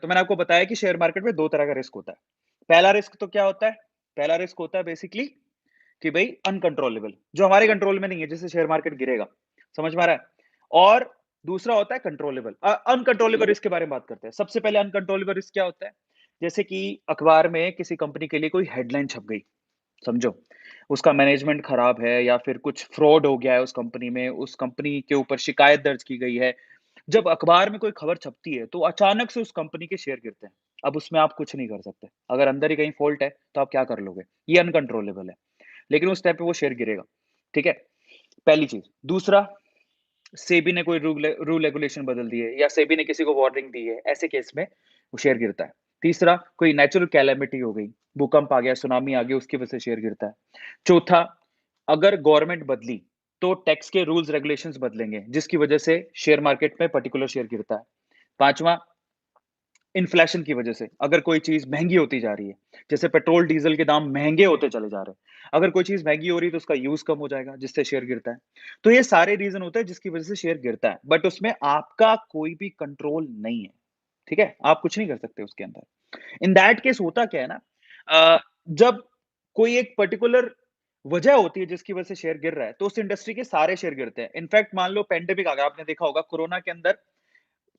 तो मैंने आपको बताया कि शेयर मार्केट में 2 तरह का रिस्क होता है। पहला रिस्क तो क्या होता है? पहला रिस्क होता है बेसिकली कि भई अनकंट्रोलेबल, जो हमारे कंट्रोल में नहीं है, जैसे शेयर मार्केट गिरेगा, समझ में आ रहा है? और दूसरा होता है कंट्रोलेबल। अनकंट्रोलेबल रिस्क के बारे में बात करते हैं। सबसे पहले अनकंट्रोलेबल रिस्क क्या होता है? जैसे कि अखबार में किसी कंपनी के लिए कोई हेडलाइन छप गई, समझो, उसका मैनेजमेंट खराब है या फिर कुछ फ्रॉड हो गया है उस कंपनी के ऊपर शिकायत दर्ज की गई है। जब अखबार में कोई खबर छपती है, तो अचानक से उस कंपनी के शेयर गिरते हैं। अब उसमें आप कुछ नहीं कर सकते। अगर अंदर ही कहीं फ़ॉल्ट है, तो आप क्या कर लोगे? ये अनकंट्रोलेबल है। लेकिन उस टाइम पे वो शेयर गिरेगा, ठीक है? पहली चीज़। दूसरा, सेबी ने कोई रूल रेगुलेशन बदल दिए या सेबी ने किसी को वार्निंग दी है, ऐसे केस में वो शेयर गिरता है। तीसरा, कोई नेचुरल कैलेमिटी हो गई, भूकंप आ गया, सुनामी आ गई, उसकी वजह से शेयर गिरता है। चौथा, अगर गवर्नमेंट बदली, तो टैक्स के रूल्स रेगुलेशंस बदलेंगे, जिसकी वजह से शेयर मार्केट में पर्टिकुलर शेयर गिरता है। पाँचवाँ, इन्फ्लेशन की वजह से, अगर कोई चीज़ महँगी होती जा रही है, जैसे पेट्रोल, डीज़ल के दाम महँगे होते चले जा रहे हैं। अगर कोई चीज़ महँगी हो रही है, तो उसका यूज़ कम हो जाएगा, जिससे शेयर गिरता है। तो ये सारे रीज़न होते हैं, जिसकी वजह से शेयर गिरता है, बट उसमें आपका कोई भी कंट्रोल नहीं है, ठीक है? आप कुछ नहीं कर सकते उसके अंदर। इन दैट केस होता क्या है ना, जब कोई एक पर्टिकुलर वजह होती है, जिसकी वजह से शेयर गिर रहा है, तो उस इंडस्ट्री के सारे शेयर गिरते हैं। इनफैक्ट मान लो पैंडेमिक आ गया, आपने देखा होगा कोरोना के अंदर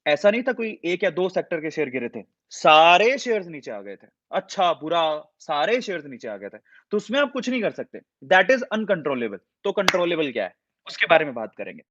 ऐसा नहीं था कोई 1 या 2 सेक्टर के शेयर गिरे थे, सारे शेयर्स नीचे आ गए थे। अच्छा, बुरा, सारे शेयर्स नीचे आ गए थे। तो उसमें आप कुछ नहीं कर सकते। That is uncontrollable. तो कंट्रोलेबल क्या है? उसके बारे में बात करेंगे।